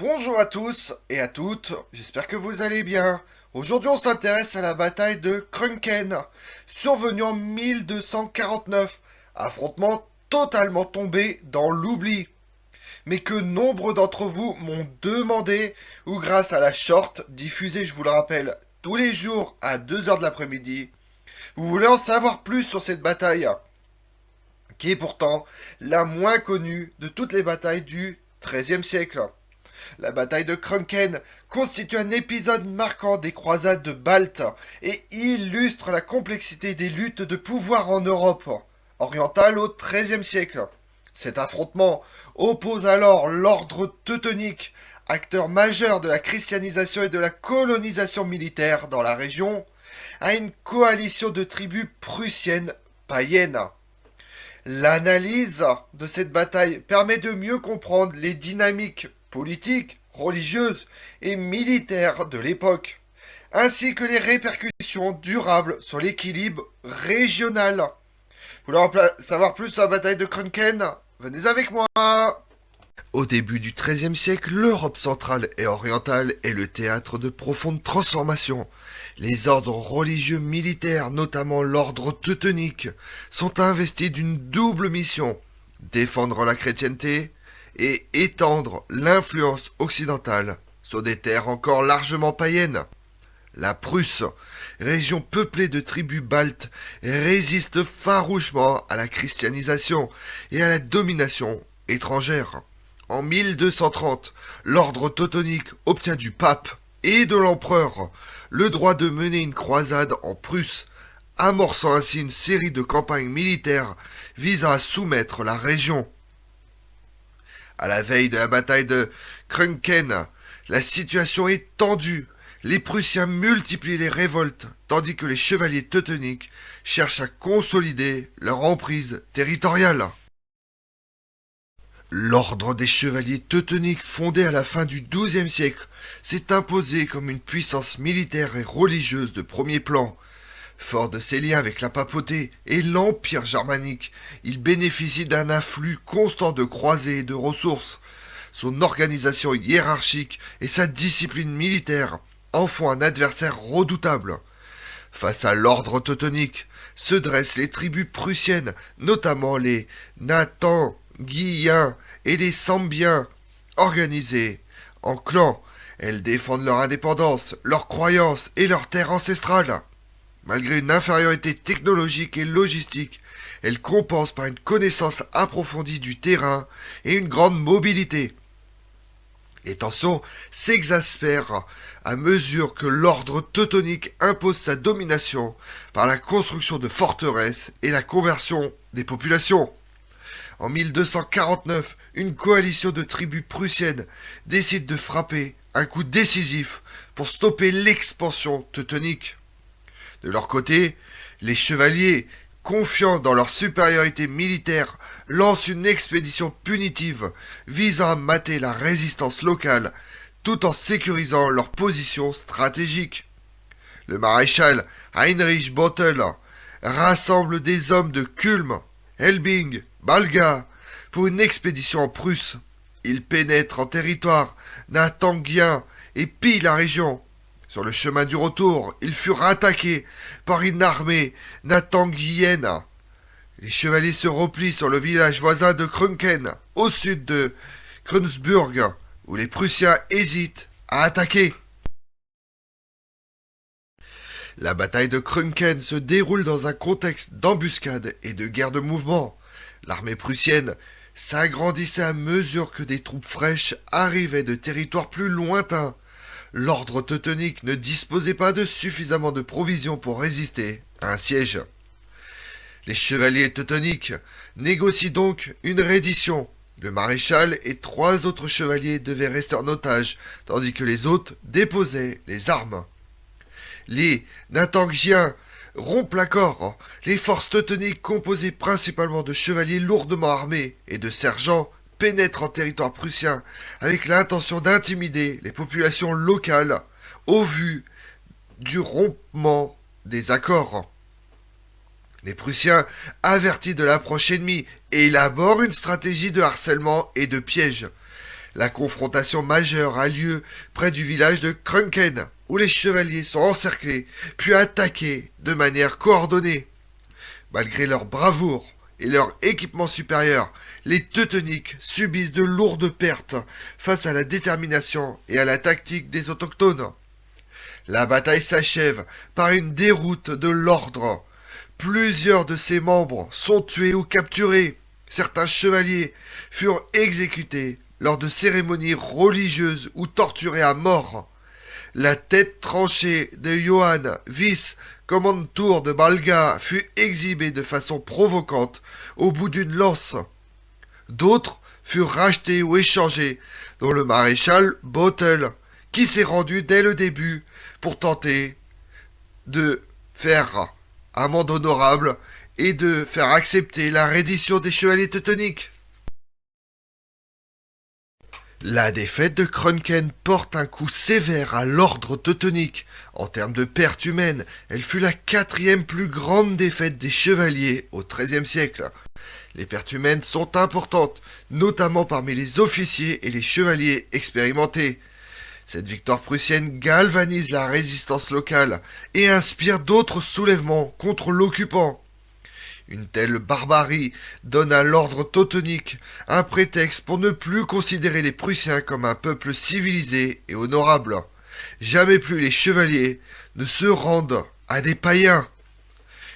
Bonjour à tous et à toutes, j'espère que vous allez bien. Aujourd'hui on s'intéresse à la bataille de Krunken, survenue en 1249, affrontement totalement tombé dans l'oubli, mais que nombre d'entre vous m'ont demandé, ou grâce à la short, diffusée je vous le rappelle, tous les jours à 2 heures de l'après-midi, vous voulez en savoir plus sur cette bataille, qui est pourtant la moins connue de toutes les batailles du XIIIe siècle. La bataille de Krunken constitue un épisode marquant des croisades de Balte et illustre la complexité des luttes de pouvoir en Europe orientale au XIIIe siècle. Cet affrontement oppose alors l'ordre teutonique, acteur majeur de la christianisation et de la colonisation militaire dans la région, à une coalition de tribus prussiennes païennes. L'analyse de cette bataille permet de mieux comprendre les dynamiques politiques, religieuses et militaires de l'époque, ainsi que les répercussions durables sur l'équilibre régional. Vous voulez savoir plus sur la bataille de Krunken? Venez avec moi. Au début du XIIIe siècle, l'Europe centrale et orientale est le théâtre de profondes transformations. Les ordres religieux militaires, notamment l'ordre teutonique, sont investis d'une double mission: défendre la chrétienté et étendre l'influence occidentale sur des terres encore largement païennes. La Prusse, région peuplée de tribus baltes, résiste farouchement à la christianisation et à la domination étrangère. En 1230, l'ordre teutonique obtient du pape et de l'empereur le droit de mener une croisade en Prusse, amorçant ainsi une série de campagnes militaires visant à soumettre la région. À la veille de la bataille de Krunken, la situation est tendue. Les Prussiens multiplient les révoltes, tandis que les chevaliers teutoniques cherchent à consolider leur emprise territoriale. L'ordre des chevaliers teutoniques, fondé à la fin du XIIe siècle, s'est imposé comme une puissance militaire et religieuse de premier plan. Fort de ses liens avec la papauté et l'empire germanique, il bénéficie d'un afflux constant de croisés et de ressources. Son organisation hiérarchique et sa discipline militaire en font un adversaire redoutable. Face à l'ordre teutonique se dressent les tribus prussiennes, notamment les Nathangiens et les Sambiens. Organisées en clans, elles défendent leur indépendance, leurs croyances et leurs terres ancestrales. Malgré une infériorité technologique et logistique, elles compensent par une connaissance approfondie du terrain et une grande mobilité. Les tensions s'exaspèrent à mesure que l'ordre teutonique impose sa domination par la construction de forteresses et la conversion des populations. En 1249, une coalition de tribus prussiennes décide de frapper un coup décisif pour stopper l'expansion teutonique. De leur côté, les chevaliers, confiants dans leur supériorité militaire, lancent une expédition punitive visant à mater la résistance locale tout en sécurisant leur position stratégique. Le maréchal Heinrich Bottel rassemble des hommes de Kulm, Elbing, Balga pour une expédition en Prusse. Il pénètre en territoire nathangien et pille la région. Sur le chemin du retour, ils furent attaqués par une armée nathangienne. Les chevaliers se replient sur le village voisin de Krunken, au sud de Kreutzburg, où les Prussiens hésitent à attaquer. La bataille de Krunken se déroule dans un contexte d'embuscade et de guerre de mouvement. L'armée prussienne s'agrandissait à mesure que des troupes fraîches arrivaient de territoires plus lointains. L'ordre teutonique ne disposait pas de suffisamment de provisions pour résister à un siège. Les chevaliers teutoniques négocient donc une reddition. Le maréchal et 3 autres chevaliers devaient rester en otage, tandis que les autres déposaient les armes. Les Nathangiens rompent l'accord. Les forces teutoniques, composées principalement de chevaliers lourdement armés et de sergents, pénètrent en territoire prussien avec l'intention d'intimider les populations locales au vu du rompement des accords. Les Prussiens, avertis de l'approche ennemie, élaborent une stratégie de harcèlement et de piège. La confrontation majeure a lieu près du village de Krunken, où les chevaliers sont encerclés, puis attaqués de manière coordonnée. Malgré leur bravoure et leur équipement supérieur, les Teutoniques subissent de lourdes pertes face à la détermination et à la tactique des autochtones. La bataille s'achève par une déroute de l'ordre. Plusieurs de ses membres sont tués ou capturés. Certains chevaliers furent exécutés lors de cérémonies religieuses ou torturés à mort. La tête tranchée de Johann Wyss, commandant de Balga, fut exhibée de façon provocante au bout d'une lance. D'autres furent rachetés ou échangés, dont le maréchal Bottel, qui s'est rendu dès le début pour tenter de faire amende honorable et de faire accepter la reddition des chevaliers teutoniques. La défaite de Krunken porte un coup sévère à l'ordre teutonique. En termes de pertes humaines, elle fut la quatrième plus grande défaite des chevaliers au XIIIe siècle. Les pertes humaines sont importantes, notamment parmi les officiers et les chevaliers expérimentés. Cette victoire prussienne galvanise la résistance locale et inspire d'autres soulèvements contre l'occupant. Une telle barbarie donne à l'ordre teutonique un prétexte pour ne plus considérer les Prussiens comme un peuple civilisé et honorable. Jamais plus les chevaliers ne se rendent à des païens.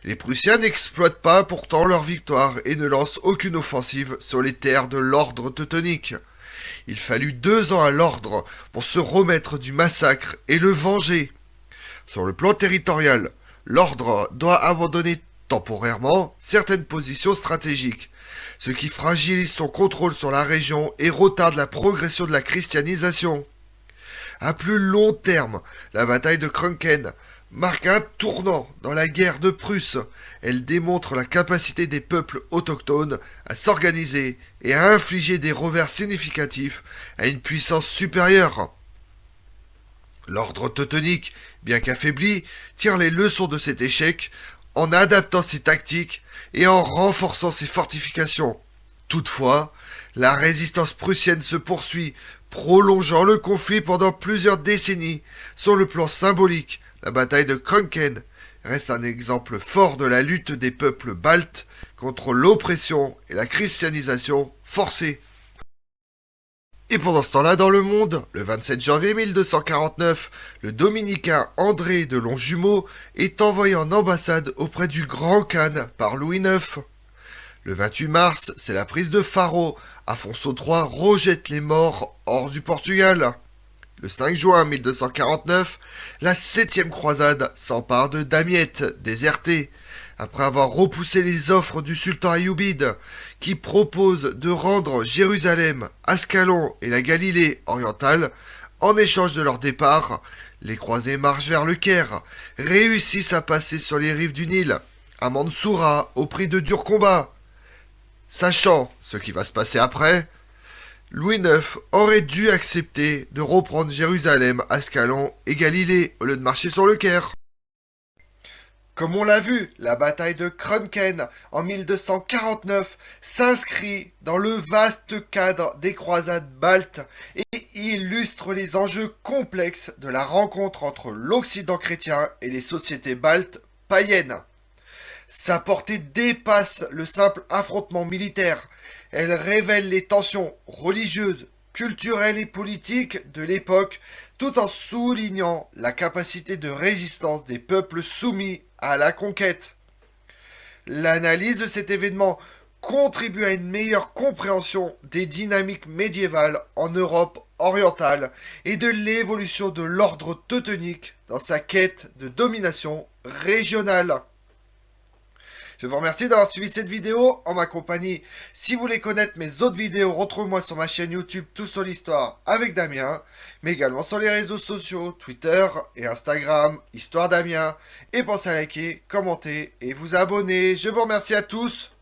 Les Prussiens n'exploitent pas pourtant leur victoire et ne lancent aucune offensive sur les terres de l'ordre teutonique. Il fallut 2 ans à l'ordre pour se remettre du massacre et le venger. Sur le plan territorial, l'ordre doit abandonner temporairement certaines positions stratégiques, ce qui fragilise son contrôle sur la région et retarde la progression de la christianisation. À plus long terme, la bataille de Krunken marque un tournant dans la guerre de Prusse. Elle démontre la capacité des peuples autochtones à s'organiser et à infliger des revers significatifs à une puissance supérieure. L'ordre teutonique, bien qu'affaibli, tire les leçons de cet échec en adaptant ses tactiques et en renforçant ses fortifications. Toutefois, la résistance prussienne se poursuit, prolongeant le conflit pendant plusieurs décennies. Sur le plan symbolique, la bataille de Krunken reste un exemple fort de la lutte des peuples baltes contre l'oppression et la christianisation forcée. Et pendant ce temps-là, dans le monde, le 27 janvier 1249, le dominicain André de Longjumeau est envoyé en ambassade auprès du Grand Khan par Louis IX. Le 28 mars, c'est la prise de Faro. Afonso III rejette les morts hors du Portugal. Le 5 juin 1249, la 7e croisade s'empare de Damiette, désertée, après avoir repoussé les offres du sultan Ayoubide, qui propose de rendre Jérusalem, Ascalon et la Galilée orientale. En échange de leur départ, les croisés marchent vers le Caire, réussissent à passer sur les rives du Nil, à Mansoura, au prix de durs combats. Sachant ce qui va se passer après, Louis IX aurait dû accepter de reprendre Jérusalem, Ascalon et Galilée au lieu de marcher sur le Caire. Comme on l'a vu, la bataille de Krunken en 1249 s'inscrit dans le vaste cadre des croisades baltes et illustre les enjeux complexes de la rencontre entre l'Occident chrétien et les sociétés baltes païennes. Sa portée dépasse le simple affrontement militaire. Elle révèle les tensions religieuses, culturelles et politiques de l'époque, tout en soulignant la capacité de résistance des peuples soumis à la conquête. L'analyse de cet événement contribue à une meilleure compréhension des dynamiques médiévales en Europe orientale et de l'évolution de l'ordre teutonique dans sa quête de domination régionale. Je vous remercie d'avoir suivi cette vidéo en ma compagnie. Si vous voulez connaître mes autres vidéos, retrouvez-moi sur ma chaîne YouTube Tout sur l'Histoire avec Damien, mais également sur les réseaux sociaux, Twitter et Instagram, Histoire Damien. Et pensez à liker, commenter et vous abonner. Je vous remercie à tous.